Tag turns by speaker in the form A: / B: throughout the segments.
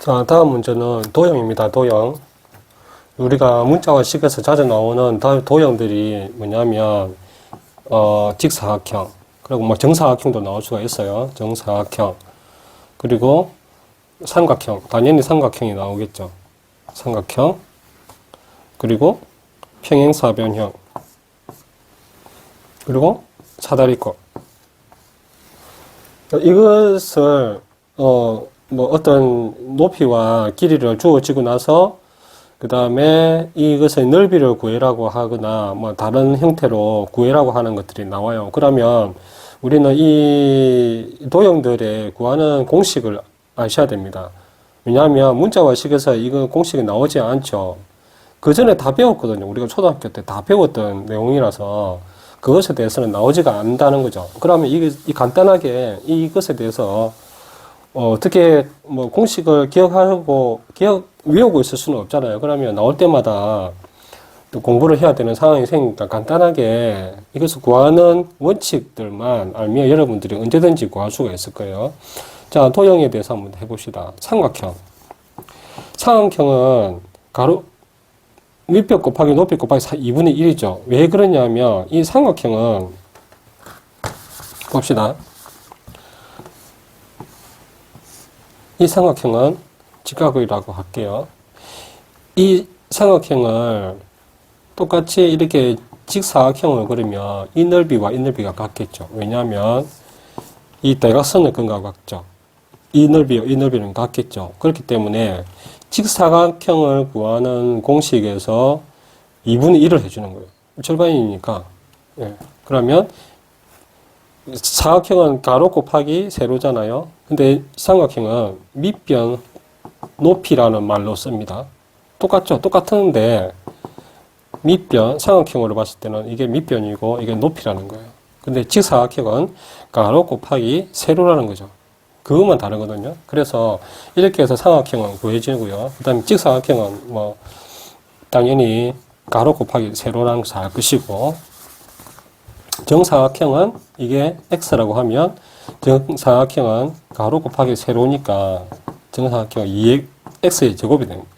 A: 자, 다음 문제는 도형입니다. 도형. 우리가 문자와 식에서 자주 나오는 도형들이 뭐냐면, 직사각형. 그리고 뭐 정사각형도 나올 수가 있어요. 정사각형. 그리고 삼각형. 당연히 삼각형이 나오겠죠. 삼각형. 그리고 평행사변형. 그리고 사다리꼴. 이것을, 뭐 어떤 높이와 길이를 주어지고 나서 그 다음에 이것의 넓이를 구해라고 하거나 뭐 다른 형태로 구해라고 하는 것들이 나와요. 그러면 우리는 이 도형들의 구하는 공식을 아셔야 됩니다. 왜냐하면 문자와 식에서 이거 공식이 나오지 않죠. 그 전에 다 배웠거든요. 우리가 초등학교 때 다 배웠던 내용이라서 그것에 대해서는 나오지가 않는다는 거죠. 그러면 간단하게 이것에 대해서 어떻게 뭐 공식을 외우고 있을 수는 없잖아요. 그러면 나올 때마다 또 공부를 해야 되는 상황이 생기니까 간단하게 이것을 구하는 원칙들만 알면 여러분들이 언제든지 구할 수가 있을 거예요. 자, 도형에 대해서 한번 해봅시다. 삼각형. 삼각형은 밑변 곱하기 높이 곱하기 2분의 1이죠. 왜 그러냐면 이 삼각형은 봅시다. 이 삼각형은 직각이라고 할게요. 이 삼각형을 똑같이 이렇게 직사각형을 그리면 이 넓이와 이 넓이가 같겠죠. 왜냐하면 이 대각선을 근과 같죠. 이 넓이와 이 넓이는 같겠죠. 그렇기 때문에 직사각형을 구하는 공식에서 2분의 1을 해주는 거예요. 절반이니까. 예. 그러면 사각형은 가로 곱하기 세로잖아요. 근데 삼각형은 밑변 높이라는 말로 씁니다. 똑같죠? 똑같은데 밑변, 삼각형으로 봤을 때는 이게 밑변이고 이게 높이라는 거예요. 근데 직사각형은 가로 곱하기 세로라는 거죠. 그것만 다르거든요. 그래서 이렇게 해서 삼각형은 구해지고요. 그 다음에 직사각형은 뭐 당연히 가로 곱하기 세로라는 거 잘 끄시고, 정사각형은 이게 x라고 하면 정사각형은 가로 곱하기 세로니까 정사각형은 2x의 제곱이 됩니다.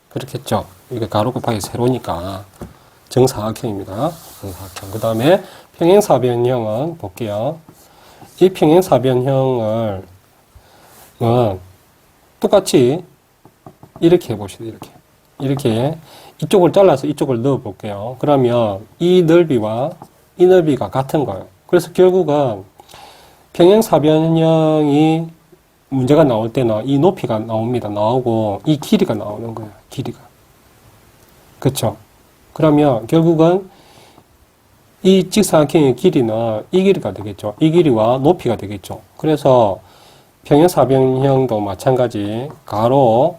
A: 그렇겠죠? 이게 가로 곱하기 세로니까 정사각형입니다. 정사각형. 그 다음에 평행사변형은 볼게요. 이 평행사변형을 똑같이 이렇게 해봅시다. 이렇게 이쪽을 잘라서 이쪽을 넣어 볼게요. 그러면 이 넓이와 이 넓이가 같은 거예요. 그래서 결국은 평행사변형이 문제가 나올 때는 이 높이가 나오고 이 길이가 나오는 거예요. 길이가. 그렇죠? 그러면 결국은 이 직사각형의 길이는 이 길이가 되겠죠. 이 길이와 높이가 되겠죠. 그래서 평행사변형도 마찬가지 가로,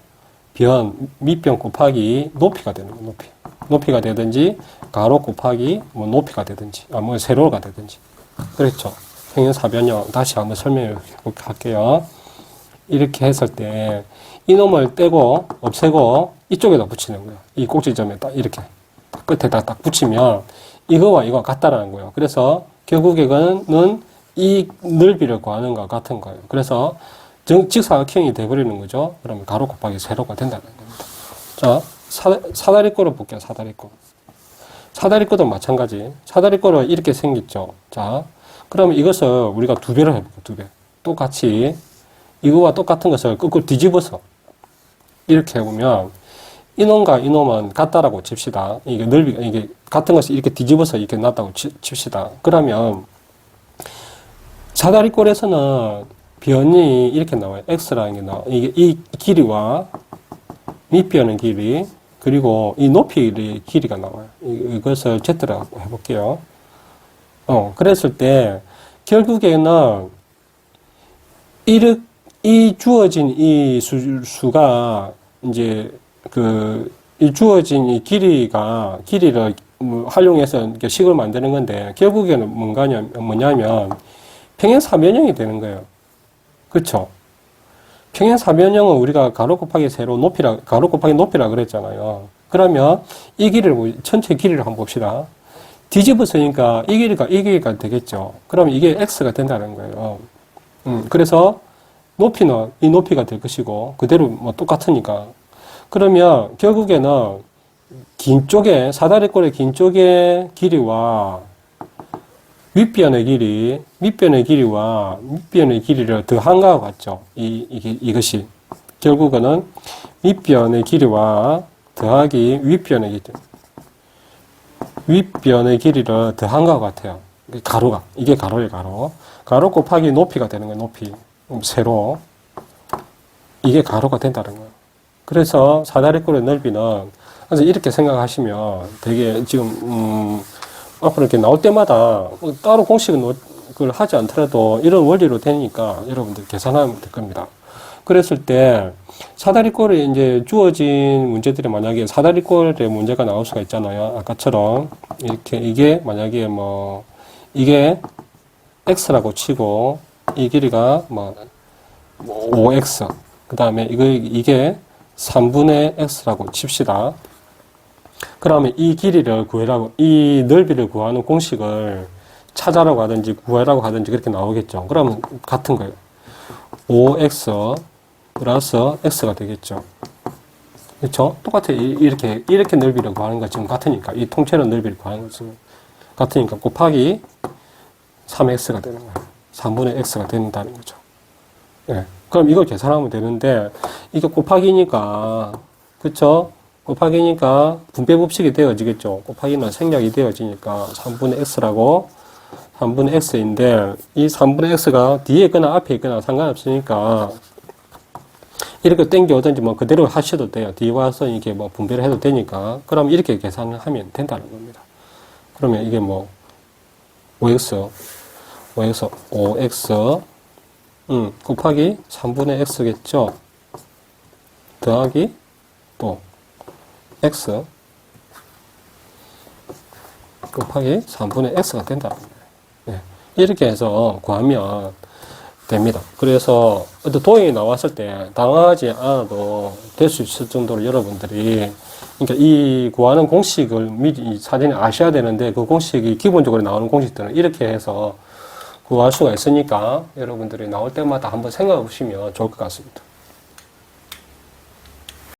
A: 변, 밑변 곱하기 높이가 되는 거예요. 높이가 되든지 가로 곱하기 뭐 높이가 되든지 뭐 세로가 되든지. 그렇죠. 평행사변형 다시 한번 설명해 볼게요. 이렇게 했을 때 이놈을 떼고 없애고 이쪽에다 붙이는 거예요. 이 꼭지점에 딱 이렇게 끝에다 딱 붙이면 이거와 이거가 같다라는 거예요. 그래서 결국에는 이 넓이를 구하는 것 같은 거예요. 그래서 직사각형이 돼버리는 거죠. 그러면 가로 곱하기 세로가 된다는 겁니다. 자, 사다리꼴을 볼게요. 사다리꼴도 마찬가지. 사다리꼴은 이렇게 생겼죠. 자, 그러면 이것을 우리가 두 배로 해볼게요. 두 배. 똑같이 이거와 똑같은 것을 거꾸로 뒤집어서 이렇게 해보면 이놈과 이놈은 같다라고 칩시다. 이게 넓이가 이게 같은 것을 이렇게 뒤집어서 이렇게 놨다고 칩시다. 그러면 사다리꼴에서는 변이 이렇게 나와요. x라는 게 나와요. 이 길이와 밑변의 길이 그리고 이 높이의 길이가 나와요. 이것을 z라고 해볼게요. 그랬을 때 결국에는 이 주어진 이 수가 이제 이 주어진 이 길이를 활용해서 식을 만드는 건데 결국에는 뭐냐면 평행사변형이 되는 거예요. 그렇죠? 평행사변형은 우리가 가로 곱하기 세로 가로 곱하기 높이라 그랬잖아요. 그러면 이 길이를 전체 길이를 한번 봅시다. 뒤집어서니까 이 길이가 되겠죠. 그러면 이게 x가 된다는 거예요. 그래서 높이는 이 높이가 될 것이고, 그대로 뭐 똑같으니까. 그러면 결국에는 긴 쪽에, 사다리꼴의 긴 쪽의 길이와 윗변의 길이, 밑변의 길이와 밑변의 길이를 더한 것과 같죠. 이것이. 결국에는 밑변의 길이와 더하기 윗변의 길이. 윗변의 길이를 더한 것 같아요. 가로가. 이게 가로예요, 가로. 가로 곱하기 높이가 되는 거예요, 높이. 세로. 이게 가로가 된다는 거예요. 그래서 사다리꼴의 넓이는, 그래서 이렇게 생각하시면 되게 지금, 앞으로 이렇게 나올 때마다 따로 공식은 그걸 하지 않더라도 이런 원리로 되니까 여러분들 계산하면 될 겁니다. 그랬을 때 사다리꼴에 이제 주어진 문제들이 만약에 사다리꼴의 문제가 나올 수가 있잖아요. 아까처럼 이렇게 이게 만약에 뭐 이게 x라고 치고 이 길이가 뭐 5x 그 다음에 이게 3분의 x라고 칩시다. 그러면 이 길이를 구하라고, 이 넓이를 구하는 공식을 찾아라고 하든지 구하라고 하든지 그렇게 나오겠죠. 그러면 같은 거예요. 5x 플러스 x가 되겠죠. 그렇죠? 똑같아. 이렇게 넓이를 구하는 거 지금 같으니까. 이 통째로 넓이를 구하는 거 지금 같으니까 곱하기 3x가 되는 거예요. 3분의 x가 된다는 거죠. 예. 그럼 이걸 계산하면 되는데, 이게 곱하기니까, 그쵸? 곱하기니까 분배 법칙이 되어지겠죠. 곱하기는 생략이 되어지니까 3분의 x라고 3분의 x인데 이 3분의 x가 뒤에 있거나 앞에 있거나 상관없으니까 이렇게 땡겨오든지 뭐 그대로 하셔도 돼요. 뒤에 와서 이렇게 뭐 분배를 해도 되니까. 그럼 이렇게 계산을 하면 된다는 겁니다. 그러면 이게 뭐 5x 곱하기 3분의 x겠죠. 더하기 또 x 곱하기 3분의 x가 된다는 거예요. 네. 이렇게 해서 구하면 됩니다. 그래서 어떤 도형이 나왔을 때 당황하지 않아도 될 수 있을 정도로 여러분들이 그러니까 이 구하는 공식을 미리 사전에 아셔야 되는데 그 공식이 기본적으로 나오는 공식들은 이렇게 해서 구할 수가 있으니까 여러분들이 나올 때마다 한번 생각해 보시면 좋을 것 같습니다.